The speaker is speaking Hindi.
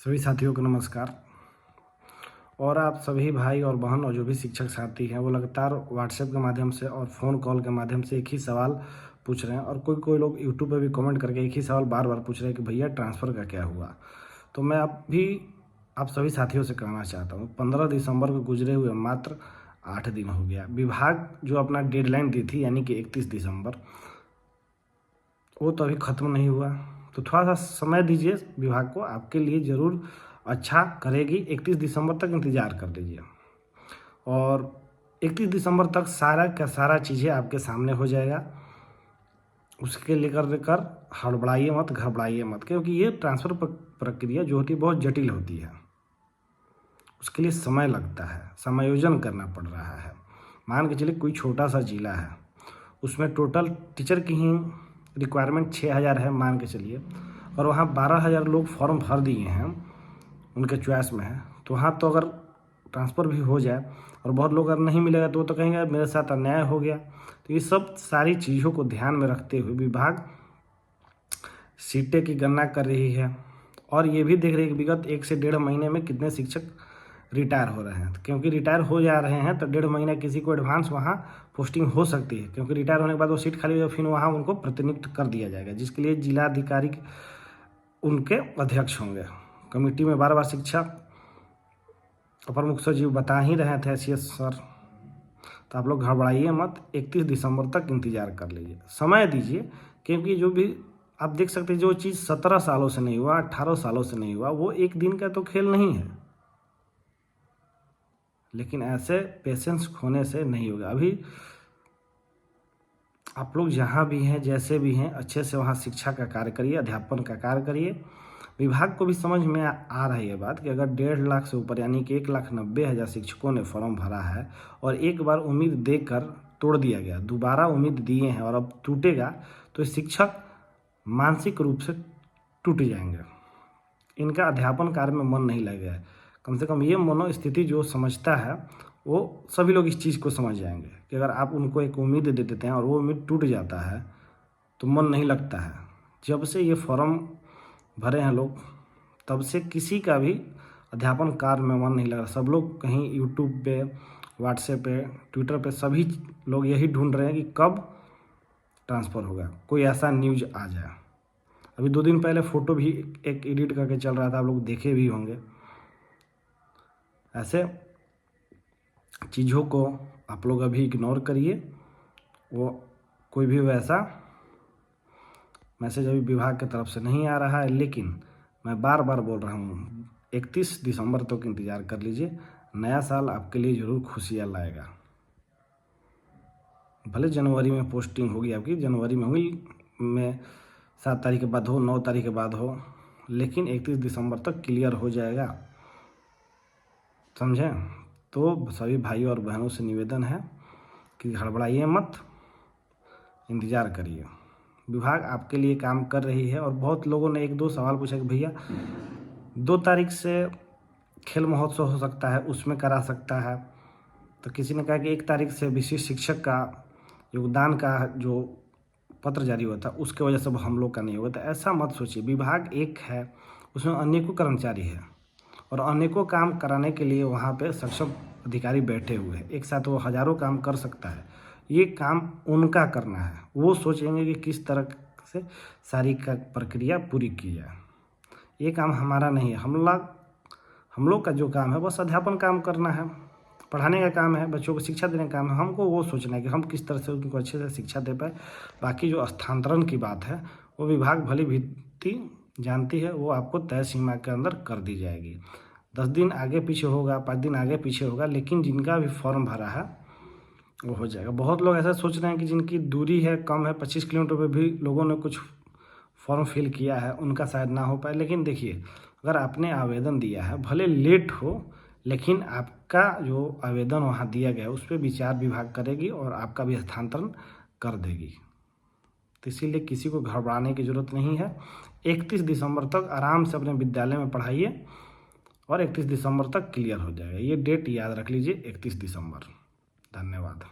सभी साथियों को नमस्कार। और आप सभी भाई और बहन और जो भी शिक्षक साथी हैं वो लगातार व्हाट्सएप के माध्यम से और फ़ोन कॉल के माध्यम से एक ही सवाल पूछ रहे हैं, और कोई कोई लोग यूट्यूब पे भी कमेंट करके एक ही सवाल बार बार पूछ रहे हैं कि भैया ट्रांसफ़र का क्या हुआ। तो मैं आप सभी साथियों से कहना चाहता हूँ, 15 दिसंबर को गुजरे हुए मात्र 8 दिन हो गया। विभाग जो अपना डेडलाइन दी थी यानी कि 31 दिसंबर, वो तो अभी ख़त्म नहीं हुआ। तो थोड़ा सा समय दीजिए विभाग को, आपके लिए ज़रूर अच्छा करेगी। 31 दिसंबर तक इंतज़ार कर लीजिए, और 31 दिसंबर तक सारा का सारा चीज़ें आपके सामने हो जाएगा। उसके लेकर हड़बड़ाइए मत, घबराइए मत, क्योंकि ये ट्रांसफ़र प्रक्रिया जो होती है बहुत जटिल होती है। उसके लिए समय लगता है, समायोजन करना पड़ रहा है। मान के चलिए कोई छोटा सा जिला है, उसमें टोटल टीचर की ही रिक्वायरमेंट 6000 है मान के चलिए, और वहाँ 12000 लोग फॉर्म भर दिए हैं, उनके चॉइस में है। तो वहाँ तो अगर ट्रांसफ़र भी हो जाए और बहुत लोग अगर नहीं मिलेगा तो वो तो कहेंगे मेरे साथ अन्याय हो गया। तो ये सब सारी चीज़ों को ध्यान में रखते हुए विभाग सीटें की गणना कर रही है, और ये भी देख रही है कि विगत 1 से 1.5 महीने में कितने शिक्षक रिटायर हो रहे हैं। क्योंकि रिटायर हो जा रहे हैं तो 1.5 महीना किसी को एडवांस वहाँ पोस्टिंग हो सकती है, क्योंकि रिटायर होने के बाद वो सीट खाली हो, फिर वहाँ उनको प्रतिनियुक्त कर दिया जाएगा, जिसके लिए जिलाधिकारी उनके अध्यक्ष होंगे। कमेटी में बार बार शिक्षा अपर मुख्य सचिव बता ही रहे थे CS सर। तो आप लोग घबराइए मत, 31 दिसंबर तक इंतज़ार कर लीजिए, समय दीजिए। क्योंकि जो भी आप देख सकते हैं, जो चीज़ 17 सालों से नहीं हुआ, 18 सालों से नहीं हुआ, वो एक दिन का तो खेल नहीं है। लेकिन ऐसे पेशेंस खोने से नहीं होगा। अभी आप लोग जहाँ भी हैं, जैसे भी हैं, अच्छे से वहाँ शिक्षा का कार्य करिए, अध्यापन का कार्य करिए। विभाग को भी समझ में आ रही है बात कि अगर 1.5 लाख से ऊपर यानी कि 1,90,000 शिक्षकों ने फॉर्म भरा है, और एक बार उम्मीद देकर तोड़ दिया गया, दोबारा उम्मीद दिए हैं और अब टूटेगा, तो शिक्षक मानसिक रूप से टूट जाएंगे। इनका अध्यापन कार्य में मन नहीं लगेगा। कम से कम ये मनोस्थिति जो समझता है वो सभी लोग इस चीज़ को समझ जाएंगे कि अगर आप उनको एक उम्मीद दे देते हैं और वो उम्मीद टूट जाता है तो मन नहीं लगता है। जब से ये फॉर्म भरे हैं लोग, तब से किसी का भी अध्यापन कार्य में मन नहीं लग रहा। सब लोग कहीं यूट्यूब पे, व्हाट्सएप पे, ट्विटर पे सभी लोग यही ढूंढ रहे हैं कि कब ट्रांसफ़र होगा, कोई ऐसा न्यूज आ जाए। अभी 2 दिन पहले फ़ोटो भी एक एडिट करके चल रहा था, आप लोग देखे भी होंगे। ऐसे चीज़ों को आप लोग अभी इग्नोर करिए। वो कोई भी वैसा मैसेज अभी विभाग की तरफ से नहीं आ रहा है, लेकिन मैं बार बार बोल रहा हूँ, 31 दिसंबर तक इंतज़ार कर लीजिए। नया साल आपके लिए ज़रूर खुशियाँ लाएगा। भले जनवरी में पोस्टिंग होगी आपकी, जनवरी में हुई, में 7 तारीख के बाद हो, 9 तारीख के बाद हो, लेकिन 31 दिसंबर तक क्लियर हो जाएगा, समझें। तो सभी भाई और बहनों से निवेदन है कि हड़बड़ाइए मत, इंतज़ार करिए। विभाग आपके लिए काम कर रही है। और बहुत लोगों ने 1-2 सवाल पूछा कि भैया 2 तारीख से खेल महोत्सव हो सकता है, उसमें करा सकता है। तो किसी ने कहा कि 1 तारीख से विशिष्ट शिक्षक का योगदान का जो पत्र जारी हुआ था उसके वजह से हम लोग का नहीं होगा। तो ऐसा मत सोचिए, विभाग एक है, उसमें अनेकों कर्मचारी है, और अनेकों काम कराने के लिए वहाँ पे सक्षम अधिकारी बैठे हुए हैं। एक साथ वो हज़ारों काम कर सकता है। ये काम उनका करना है, वो सोचेंगे कि किस तरह से सारी का प्रक्रिया पूरी की जाए। ये काम हमारा नहीं है। हम लोग का जो काम है बस अध्यापन काम करना है, पढ़ाने का काम है, बच्चों को शिक्षा देने का काम है। हमको वो सोचना है कि हम किस तरह से उनको अच्छे से शिक्षा दे पाए। बाकी जो स्थानांतरण की बात है वो विभाग भली भांति जानती है, वो आपको तय सीमा के अंदर कर दी जाएगी। 10 दिन आगे पीछे होगा, 5 दिन आगे पीछे होगा, लेकिन जिनका भी फॉर्म भरा है वो हो जाएगा। बहुत लोग ऐसा सोच रहे हैं कि जिनकी दूरी है, कम है, 25 किलोमीटर पे भी लोगों ने कुछ फॉर्म फिल किया है, उनका शायद ना हो पाए। लेकिन देखिए, अगर आपने आवेदन दिया है, भले लेट हो, लेकिन आपका जो आवेदन वहाँ दिया गया है उस पर विचार विभाग करेगी और आपका भी हस्तांतरण कर देगी। तो इसीलिए किसी को घबराने की ज़रूरत नहीं है। 31 दिसंबर तक आराम से अपने विद्यालय में पढ़ाइए, और 31 दिसंबर तक क्लियर हो जाएगा। ये डेट याद रख लीजिए, 31 दिसंबर। धन्यवाद।